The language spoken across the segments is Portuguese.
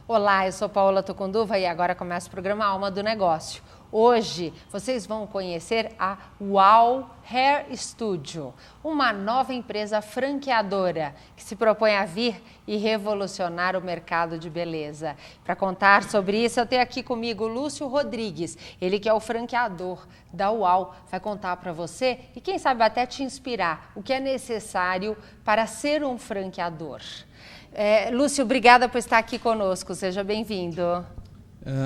Olá, eu sou Paola Tucunduva e agora começa o programa Alma do Negócio. Hoje vocês vão conhecer a Wow Hair Studio, uma nova empresa franqueadora que se propõe a vir e revolucionar o mercado de beleza. Para contar sobre isso, eu tenho aqui comigo o Lúcio Rodrigues, ele que é o franqueador da Wow, vai contar para você e quem sabe até te inspirar o que é necessário para ser um franqueador. Lúcio, obrigada por estar aqui conosco, seja bem-vindo.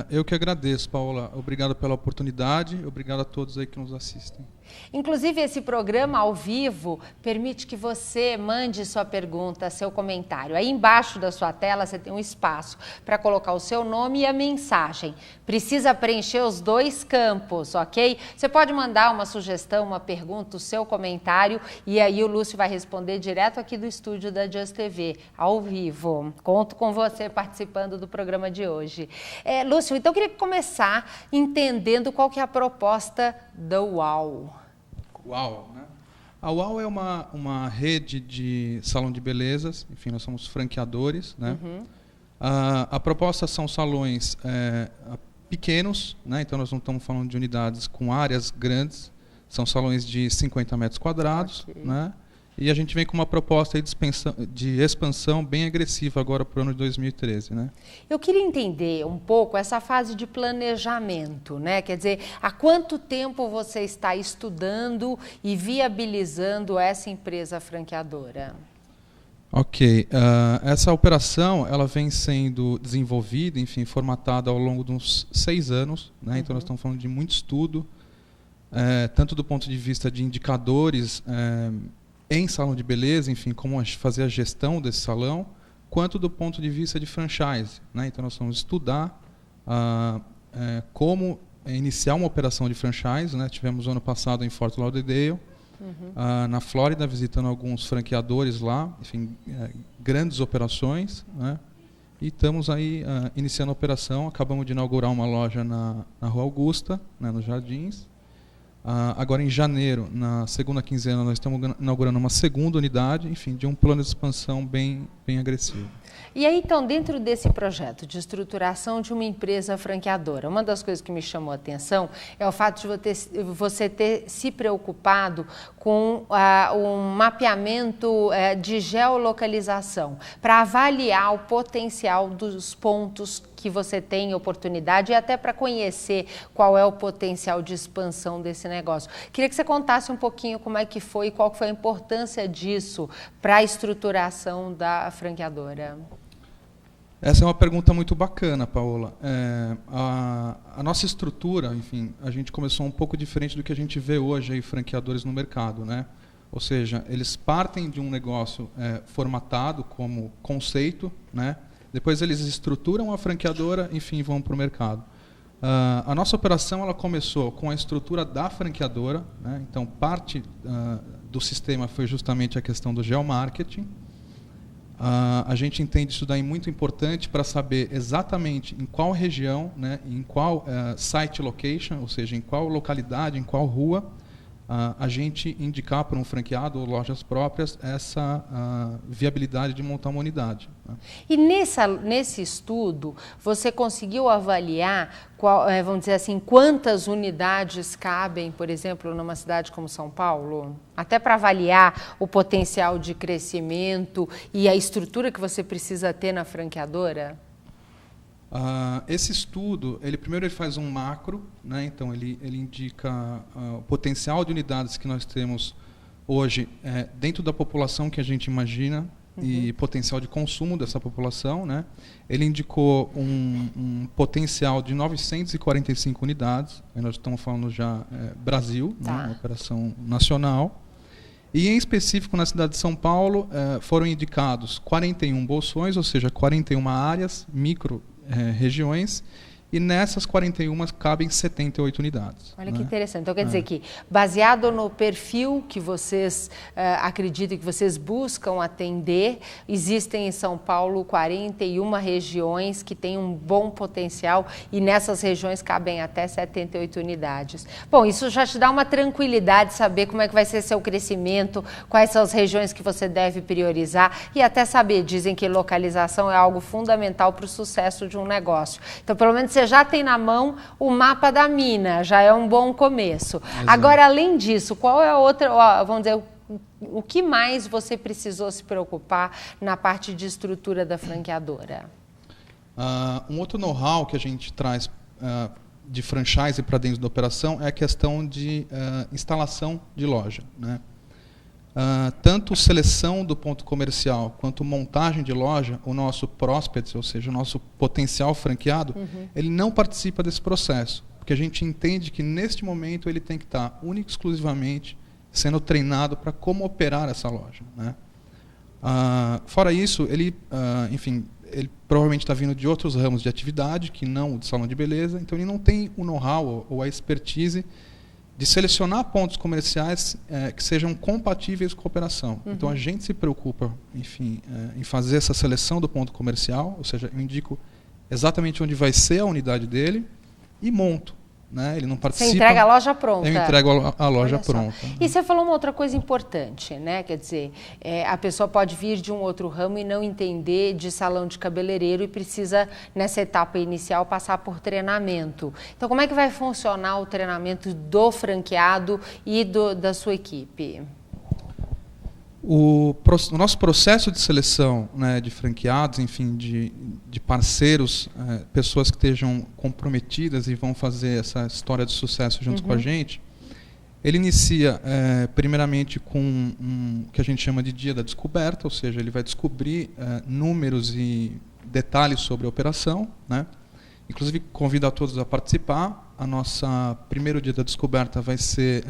Eu que agradeço, Paola. Obrigado pela oportunidade, obrigado a todos aí que nos assistem. Inclusive, esse programa ao vivo permite que você mande sua pergunta, seu comentário. Aí embaixo da sua tela você tem um espaço para colocar o seu nome e a mensagem. Precisa preencher os dois campos, ok? Você pode mandar uma sugestão, uma pergunta, o seu comentário e aí o Lúcio vai responder direto aqui do estúdio da Just TV, ao vivo. Conto com você participando do programa de hoje. Lúcio, então eu queria começar entendendo qual que é a proposta da Wow. Wow, né? A Wow é uma rede de salão de belezas, enfim, nós somos franqueadores, né? Uhum. A proposta são salões pequenos, né? Então nós não estamos falando de unidades com áreas grandes, são salões de 50 metros quadrados, okay, né? E a gente vem com uma proposta de expansão bem agressiva agora para o ano de 2013, né? Eu queria entender um pouco essa fase de planejamento, né? Quer dizer, há quanto tempo você está estudando e viabilizando essa empresa franqueadora? Ok, essa operação ela vem sendo desenvolvida, enfim, formatada ao longo de uns 6 anos, né? Então nós estamos falando de muito estudo, tanto do ponto de vista de indicadores em salão de beleza, enfim, como fazer a gestão desse salão, quanto do ponto de vista de franchise, né? Então nós vamos estudar como iniciar uma operação de franchise, né? Tivemos ano passado em Fort Lauderdale, na Flórida, visitando alguns franqueadores lá, enfim, grandes operações, né? E estamos aí iniciando a operação, acabamos de inaugurar uma loja na Rua Augusta, né, nos Jardins. Agora em janeiro, na segunda quinzena, nós estamos inaugurando uma segunda unidade, enfim, de um plano de expansão bem agressivo. E aí, então, dentro desse projeto de estruturação de uma empresa franqueadora, uma das coisas que me chamou a atenção é o fato de você ter se preocupado com um mapeamento de geolocalização para avaliar o potencial dos pontos que você tem oportunidade e até para conhecer qual é o potencial de expansão desse negócio. Queria que você contasse um pouquinho como é que foi e qual foi a importância disso para a estruturação da franqueadora. Essa é uma pergunta muito bacana, Paola. A nossa estrutura, enfim, a gente começou um pouco diferente do que a gente vê hoje aí franqueadores no mercado, né? Ou seja, eles partem de um negócio formatado como conceito, né? Depois eles estruturam a franqueadora, enfim, vão para o mercado. A nossa operação ela começou com a estrutura da franqueadora, né? Então parte do sistema foi justamente a questão do geomarketing. A gente entende isso daí muito importante para saber exatamente em qual região, né, em qual site location, ou seja, em qual localidade, em qual rua, a gente indicar para um franqueado ou lojas próprias essa viabilidade de montar uma unidade. Né? E nesse estudo, você conseguiu avaliar, vamos dizer assim, quantas unidades cabem, por exemplo, numa cidade como São Paulo? Até para avaliar o potencial de crescimento e a estrutura que você precisa ter na franqueadora? Esse estudo, primeiro ele faz um macro, né? Então ele indica o potencial de unidades que nós temos hoje dentro da população que a gente imagina e potencial de consumo dessa população, né? Ele indicou um potencial de 945 unidades, aí nós estamos falando já Brasil, né? Uma operação nacional. E em específico na cidade de São Paulo foram indicados 41 bolsões, ou seja, 41 áreas, micro regiões, e nessas 41 cabem 78 unidades. Olha que interessante. Então, quer dizer que, baseado no perfil que vocês acreditam, que vocês buscam atender, existem em São Paulo 41 regiões que têm um bom potencial e nessas regiões cabem até 78 unidades. Bom, isso já te dá uma tranquilidade de saber como é que vai ser seu crescimento, quais são as regiões que você deve priorizar e até saber, dizem que localização é algo fundamental para o sucesso de um negócio. Então, pelo menos você já tem na mão o mapa da mina, já é um bom começo. Exato. Agora, além disso, qual é a outra, vamos dizer, o que mais você precisou se preocupar na parte de estrutura da franqueadora? Um outro know-how que a gente traz de franchise para dentro da operação é a questão de instalação de loja, né? Tanto seleção do ponto comercial quanto montagem de loja, o nosso prospect, ou seja, o nosso potencial franqueado, ele não participa desse processo, porque a gente entende que neste momento ele tem que estar único e exclusivamente sendo treinado para como operar essa loja, né? Fora isso, ele provavelmente está vindo de outros ramos de atividade, que não o de salão de beleza, então ele não tem o know-how ou a expertise de selecionar pontos comerciais que sejam compatíveis com a operação. Então, a gente se preocupa, enfim, em fazer essa seleção do ponto comercial, ou seja, eu indico exatamente onde vai ser a unidade dele e monto. Né? Ele não participa. Você entrega a loja pronta. Eu entrego a loja pronta. E você falou uma outra coisa importante, né? Quer dizer, a pessoa pode vir de um outro ramo e não entender de salão de cabeleireiro e precisa, nessa etapa inicial, passar por treinamento. Então, como é que vai funcionar o treinamento do franqueado e da sua equipe? O nosso processo de seleção, né, de franqueados, enfim, de parceiros, pessoas que estejam comprometidas e vão fazer essa história de sucesso junto com a gente, ele inicia primeiramente com o que a gente chama de dia da descoberta, ou seja, ele vai descobrir números e detalhes sobre a operação, né? Inclusive, convido a todos a participar. A nossa primeiro dia da descoberta vai ser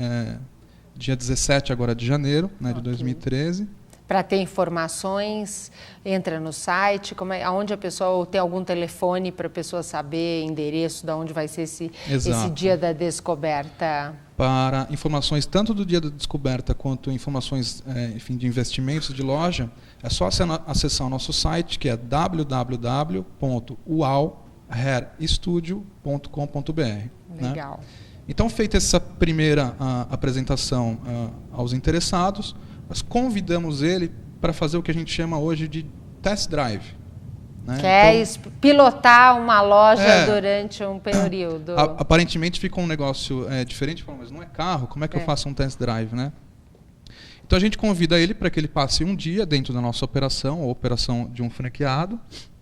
dia 17 agora de janeiro, né, de 2013. Para ter informações, entra no site, aonde a pessoa, ou tem algum telefone para a pessoa saber, endereço, de onde vai ser esse dia da descoberta? Para informações tanto do dia da descoberta quanto informações enfim, de investimentos de loja, é só acessar o nosso site, que é www.ualhairstudio.com.br. Legal. Né? Então, feita essa primeira apresentação aos interessados, nós convidamos ele para fazer o que a gente chama hoje de test drive. Né? Que é pilotar uma loja durante um período. Aparentemente fica um negócio diferente, mas não é carro, como é que eu faço um test drive? Né? Então, a gente convida ele para que ele passe um dia dentro da nossa operação, ou operação de um franqueado,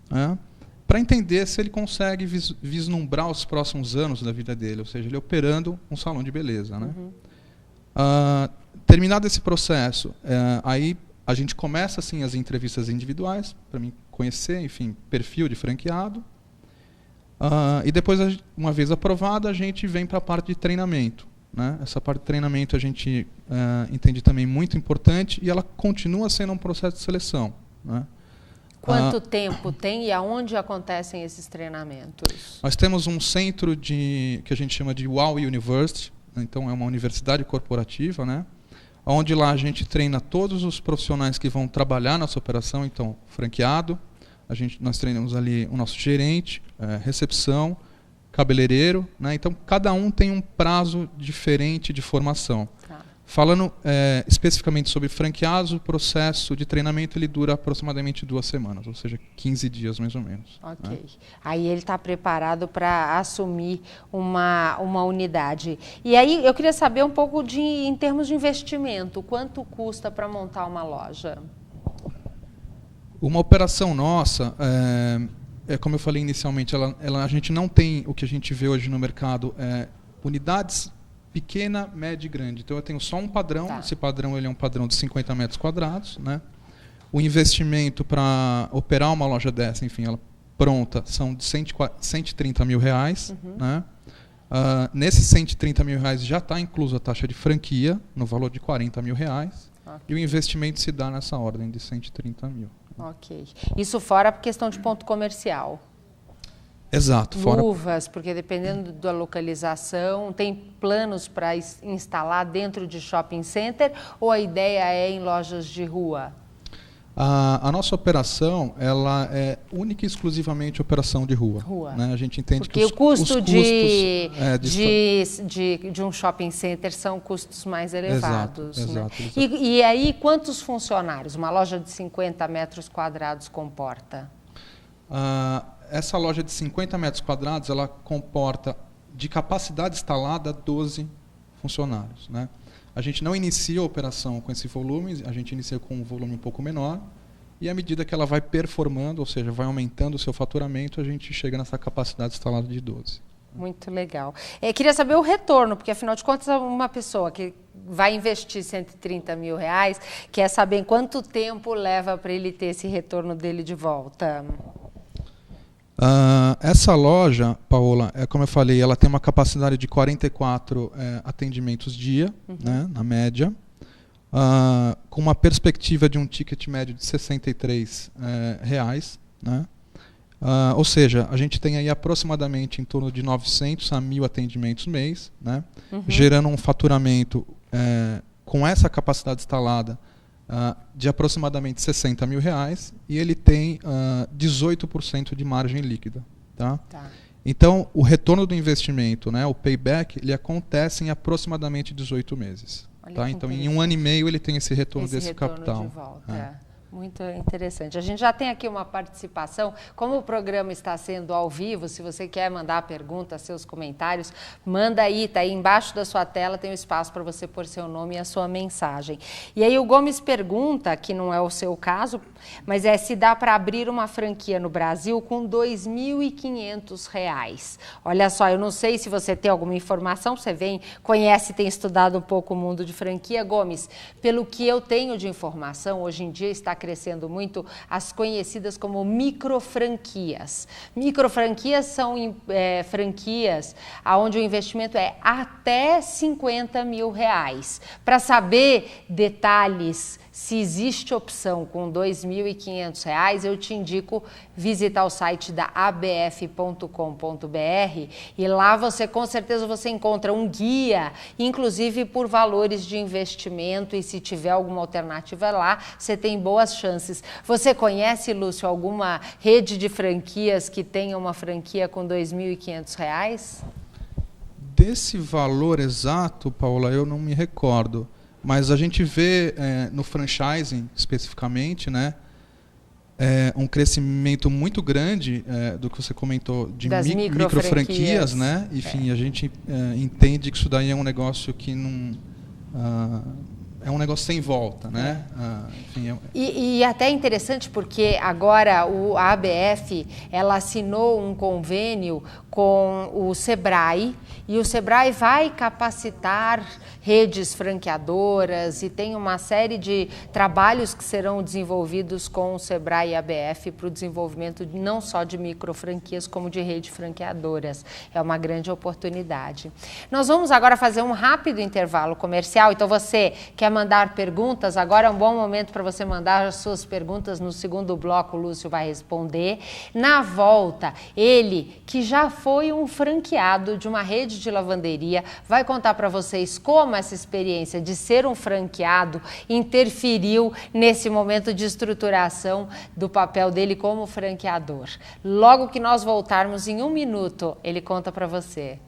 né? Para entender se ele consegue vislumbrar os próximos anos da vida dele, ou seja, ele operando um salão de beleza. Né? Terminado esse processo, aí a gente começa assim, as entrevistas individuais, para mim conhecer, enfim, perfil de franqueado. E depois, uma vez aprovado, a gente vem para a parte de treinamento. Né? Essa parte de treinamento a gente entende também muito importante e ela continua sendo um processo de seleção. Né? Quanto tempo tem e aonde acontecem esses treinamentos? Nós temos um centro que a gente chama de UAL University, então é uma universidade corporativa, né? Onde lá a gente treina todos os profissionais que vão trabalhar nessa operação, então franqueado, nós treinamos ali o nosso gerente, recepção, cabeleireiro, né? Então cada um tem um prazo diferente de formação. Tá. Falando especificamente sobre franqueados, o processo de treinamento ele dura aproximadamente 2 semanas, ou seja, 15 dias mais ou menos. Ok. Né? Aí ele está preparado para assumir uma unidade. E aí eu queria saber um pouco em termos de investimento, quanto custa para montar uma loja? Uma operação nossa, como eu falei inicialmente, a gente não tem o que a gente vê hoje no mercado, unidades pequena, média e grande. Então eu tenho só um padrão, esse padrão ele é um padrão de 50 metros quadrados. Né? O investimento para operar uma loja dessa, enfim, ela pronta, são de 130 mil reais. Né? Nesses 130 mil reais já está incluso a taxa de franquia, no valor de 40 mil reais. Okay. E o investimento se dá nessa ordem de 130 mil. Ok. Isso fora a questão de ponto comercial. Exato. Luvas, porque dependendo da localização, tem planos para instalar dentro de shopping center ou a ideia é em lojas de rua? A nossa operação, ela é única e exclusivamente operação de rua. Né? A gente entende porque que o custo os de um shopping center são custos mais elevados. Exato. E aí, quantos funcionários uma loja de 50 metros quadrados comporta? Essa loja de 50 metros quadrados, ela comporta, de capacidade instalada, 12 funcionários. Né? A gente não inicia a operação com esse volume, a gente inicia com um volume um pouco menor, e à medida que ela vai performando, ou seja, vai aumentando o seu faturamento, a gente chega nessa capacidade instalada de 12. Muito legal. Queria saber o retorno, porque afinal de contas, uma pessoa que vai investir 130 mil reais quer saber em quanto tempo leva para ele ter esse retorno dele de volta. Essa loja, Paola, como eu falei, ela tem uma capacidade de 44 atendimentos dia, né, na média, com uma perspectiva de um ticket médio de R$63, né? Ou seja, a gente tem aí aproximadamente em torno de 900 a 1.000 atendimentos mês, né, gerando um faturamento com essa capacidade instalada de aproximadamente R$60 mil, e ele tem 18% de margem líquida. Tá? Então, o retorno do investimento, né, o payback, ele acontece em aproximadamente 18 meses. Tá? Então, em 1 ano e meio, ele tem esse retorno desse capital. De volta. Muito interessante. A gente já tem aqui uma participação. Como o programa está sendo ao vivo, se você quer mandar perguntas, seus comentários, manda aí, está aí embaixo da sua tela, tem um espaço para você pôr seu nome e a sua mensagem. E aí o Gomes pergunta, que não é o seu caso, mas se dá para abrir uma franquia no Brasil com R$2.500. Olha só, eu não sei se você tem alguma informação, você conhece, tem estudado um pouco o mundo de franquia. Gomes, pelo que eu tenho de informação, hoje em dia está crescendo muito as conhecidas como microfranquias. Microfranquias são franquias onde o investimento é até R$50 mil. Para saber detalhes, se existe opção com R$2.500, eu te indico visitar o site da abf.com.br e lá com certeza você encontra um guia, inclusive por valores de investimento, e se tiver alguma alternativa lá, você tem boas chances. Você conhece, Lúcio, alguma rede de franquias que tenha uma franquia com R$2.500? Desse valor exato, Paula, eu não me recordo. Mas a gente vê no franchising, especificamente, né, um crescimento muito grande do que você comentou de microfranquias, né? Enfim, a gente entende que isso daí é um negócio que não... é um negócio sem volta, né? Enfim, e até interessante porque agora a ABF ela assinou um convênio com o Sebrae, e o Sebrae vai capacitar redes franqueadoras e tem uma série de trabalhos que serão desenvolvidos com o Sebrae e a ABF para o desenvolvimento não só de microfranquias, como de redes franqueadoras. É uma grande oportunidade. Nós vamos agora fazer um rápido intervalo comercial, então você quer mandar perguntas, agora é um bom momento para você mandar as suas perguntas. No segundo bloco, o Lúcio vai responder. Na volta, ele, que já foi um franqueado de uma rede de lavanderia, vai contar para vocês como essa experiência de ser um franqueado interferiu nesse momento de estruturação do papel dele como franqueador. Logo que nós voltarmos, em 1 minuto, ele conta para você.